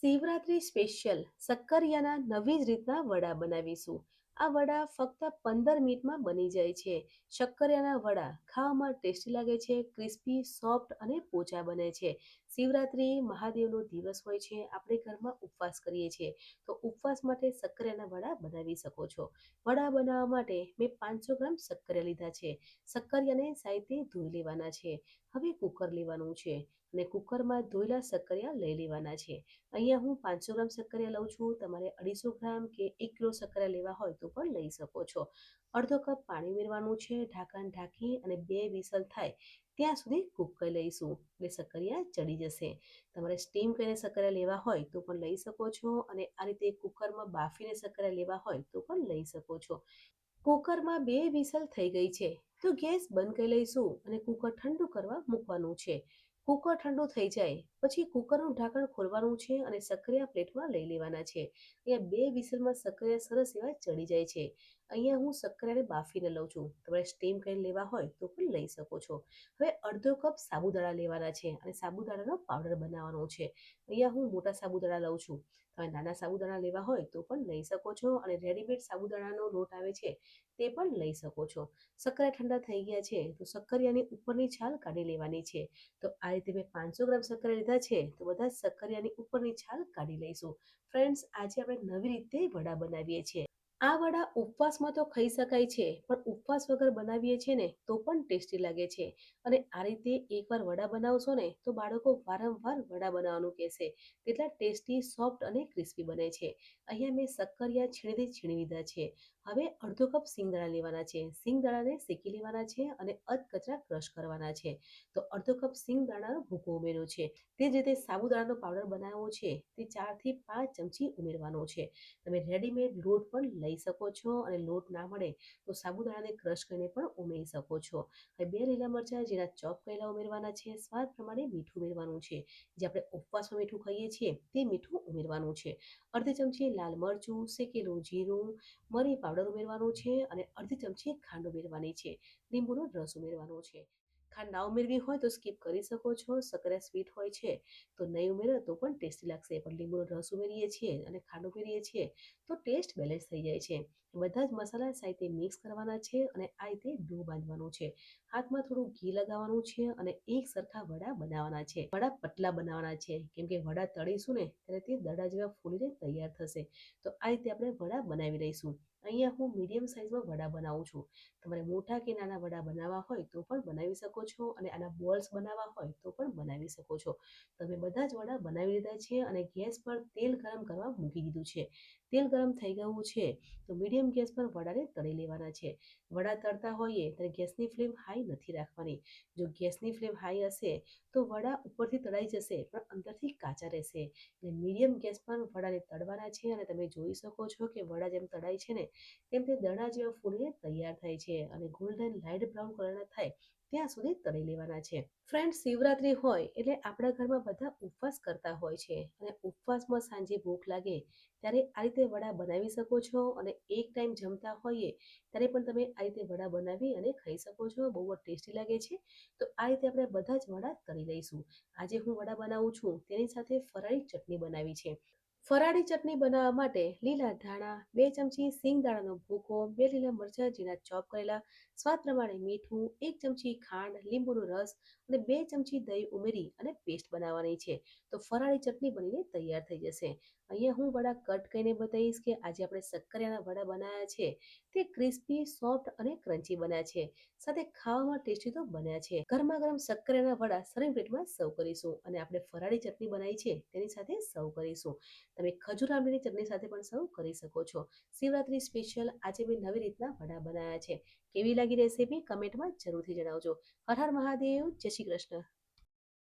Shivratri special શક્કરિયાના નવી જ રીતના વડા બનાવીશું. આ વડા ફક્ત 15 મિનિટમાં બની જાય છે. શક્કરિયાના વડા ખાવામાં ટેસ્ટી લાગે છે, ક્રિસ્પી, સોફ્ટ અને પોચા બને છે. શિવરાત્રી મહાદેવનો દિવસ હોય છે, આપણે ઘરમાં ઉપવાસ કરીએ છીએ, તો ઉપવાસ માટે શક્કરિયાના વડા બનાવી શકો છો. વડા બનાવવા માટે મેં 500 ગ્રામ શક્કરિયા લીધા છે. શક્કરિયાને સાઈડથી ધોઈ લેવાના છે. હવે કુકર લેવાનું છે અને કુકરમાં ધોયેલા શક્કરિયા લઈ લેવાના છે. અહીંયા હું 500 ગ્રામ શક્કરિયા લઉં છું. તમારે 250 ગ્રામ કે 1 કિલો શક્કરિયા લેવા હોય તો પણ લઈ શકો છો. અડધો કપ પાણી ઉમેરવાનું છે. ઢાંકણ ઢાંકી અને 2 વિસલ થાય ત્યાં સુધી કૂક કરી લઈશું એટલે શક્કરિયા ચડી જશે. તમારે સ્ટીમ કરીને શક્કરિયા લેવા હોય તો પણ લઈ શકો છો અને આ રીતે કુકરમાં બાફીને શક્કરિયા લેવા હોય તો પણ લઈ શકો છો. કુકરમાં 2 વિસલ થઈ ગઈ છે તો ગેસ બંધ કરી લઈશું અને કુકર ઠંડુ કરવા મૂકવાનું છે. કુકર ઠંડુ થઈ જાય પછી કુકરનું ઢાંકણ ખોલવાનું છે અને શક્કરિયા પ્લેટમાં લઈ લેવાના છે. અહીંયા 2 વિસલમાં શક્કરિયા સરસ એવા ચડી જાય છે. અહીંયા હું શક્કરિયાને બાફીને લઉં છું. તમારે સ્ટીમ કરીને લેવા હોય તો પણ લઈ શકો છો. હવે અડધો કપ સાબુદાણા લેવાના છે અને સાબુદાણાનો પાવડર બનાવવાનો છે. અહીંયા હું મોટા સાબુદાણા લઉં છું. તમે નાના સાબુદાણા લેવા હોય તો પણ લઈ શકો છો અને રેડીમેડ સાબુદાણાનો લોટ આવે છે તે પણ લઈ શકો છો. શક્કરિયા ઠંડા થઈ ગયા છે તો શક્કરિયાની ઉપરની છાલ કાઢી લેવાની છે. તો આ રીતે મેં 500 ગ્રામ શક્કરિયા લીધા છે તો બધા શક્કરિયાની ઉપરની છાલ કાઢી લઈશું. ફ્રેન્ડ્સ, આજે આપણે નવી રીતે વડા બનાવીએ છીએ. આ વડા ઉપવાસમાં તો ખાઈ શકાય છે, પણ ઉપવાસ વગર બનાવીએ છીએ ને તો પણ ટેસ્ટી લાગે છે. અને આ રીતે એકવાર વડા બનાવશો ને તો બાળકો વારંવાર વડા બનાવવાનું કહેશે. તેટલા ટેસ્ટી, સોફ્ટ અને ક્રિસ્પી બને છે. અહીંયા મેં શક્કરિયા છીણીથી છીણી લીધા છે. હવે અડધો કપ સિંગદાણા લેવાના છે. સિંગદાણાને શેકી લેવાના છે અને અધકચરા ક્રશ કરવાના છે. તો અડધો કપ સિંગદાણાનો ભૂકો ઉમેર્યો છે. તે જ રીતે સાબુદાણાનો પાવડર બનાવવો છે તે 4 થી 5 ચમચી ઉમેરવાનો છે. તમે રેડીમેડ લોટ પણ લઈ શકો છો અને લોટ ના મળે તો સાબુદાણાને ક્રશ કરીને પણ ઉમેરી શકો છો. હવે 2 લીલા મરચાં જેના ચોપ કરેલા ઉમેરવાના છે. સ્વાદ પ્રમાણે મીઠું ઉમેરવાનું છે. જે આપણે ઉપવાસમાં મીઠું ખાઈએ છીએ તે મીઠું ઉમેરવાનું છે. અડધી ચમચી લાલ મરચું, શેકેલું જીરું, મરી પાવડર ઉમેરવાનું છે અને અડધી ચમચી ખાંડ ઉમેરવાની છે. લીંબુનો રસ ઉમેરવાનો છે. ખાંડ ના ઉમેરવી હોય તો સ્કીપ કરી શકો છો. શક્કરિયા સ્વીટ હોય છે તો નહીં ઉમેરો તો પણ ટેસ્ટી લાગશે, પણ લીંબુનો રસ ઉમેરીએ છીએ અને ખાંડ ઉમેરીએ છીએ તો ટેસ્ટ બેલેન્સ થઈ જાય છે. બધા જ મસાલા સાથે મિક્સ કરવાના છે અને આ રીતે ડો બાંધવાનું છે. હાથમાં થોડું ઘી લગાવવાનું છે અને એક સરખા વડા બનાવવાના છે. વડા પતલા બનાવવાના છે કેમ કે વડા તળીશું ને ત્યારે તે દડા જેવા ફૂલીને તૈયાર થશે. તો આ રીતે આપણે વડા બનાવી લઈશું. અહીંયા હું મીડિયમ સાઇઝમાં વડા બનાવું છું. તમારે મોટા કે નાના વડા બનાવવા હોય તો પણ બનાવી શકો છો અને આના બોલ્સ બનાવવા હોય તો પણ બનાવી શકો છો. તમે બધા જ વડા બનાવી લીધા છે અને ગેસ પર તેલ ગરમ કરવા મૂકી દીધું છે. તેલ ગરમ થઈ ગયું છે તો મીડિયમ ગેસ પર વડાને તળી લેવાના છે. વડા તળતા હોઈએ ત્યારે ગેસની ફ્લેમ હાઈ નથી રાખવાની. જો ગેસની ફ્લેમ હાઈ હશે તો વડા ઉપરથી તળાઈ જશે પણ અંદરથી કાચા રહેશે. એટલે મીડિયમ ગેસ પર વડાને તળવાના છે અને તમે જોઈ શકો છો કે વડા જેમ તળાય છે ને તેમ તે દડા જેવા ફૂલીને તૈયાર થાય છે અને ગોલ્ડન લાઇટ બ્રાઉન કલરના થાય ત્યાં સુધી તળી લેવાના છે. ફ્રેન્ડ, શિવરાત્રી હોય એટલે આપણા ઘરમાં બધા ઉપવાસ કરતા હોય છે અને ઉપવાસમાં સાંજે ભૂખ લાગે ત્યારે આ રીતે વડા બનાવી શકો છો અને એક ટાઈમ જમતા હોઈએ ત્યારે પણ તમે આ રીતે વડા બનાવી અને ખાઈ શકો છો. બહુ જ ટેસ્ટી લાગે છે. તો આ રીતે આપણે બધા જ વડા તળી લઈશું. આજે હું વડા બનાવું છું તેની સાથે ફરાળી ચટણી બનાવી છે. ફરાળી ચટણી બનાવવા માટે લીલા ધાણા, 2 ચમચી સિંગદાણાનો ભૂકો, 2 લીલા મરચાં ઝીણા ચોપ કરેલા, સ્વાદ પ્રમાણે મીઠું, 1 ચમચી ખાંડ, લીંબુનો રસ અને 2 ચમચી દહીં ઉમેરી અને પેસ્ટ બનાવવાની છે. તો ફરાળી ચટણી બનીને તૈયાર થઈ જશે. અહીંયા હું વડા કટ કરીને બતાવીશ કે આજે આપણે શક્કરિયાના વડા બનાવ્યા છે તે ક્રિસ્પી, સોફ્ટ અને ક્રન્ચી બન્યા છે. સાથે ખાવામાં ટેસ્ટી તો બન્યા છે. ગરમા ગરમ શક્કરિયાના વડા સર્વિંગ પ્લેટમાં સર્વ કરીશું અને આપણે ફરાળી ચટણી બનાવી છે તેની સાથે સર્વ કરીશું. તમે ખજૂર આંબલીની ચટણી સાથે પણ સર્વ કરી શકો છો. શિવરાત્રી સ્પેશિયલ આજે મેં નવી રીતના વડા બનાવ્યા છે. કેવી લાગી રેસીપી કમેન્ટમાં જરૂરથી જણાવજો. હર હર મહાદેવ. જય શ્રી કૃષ્ણ.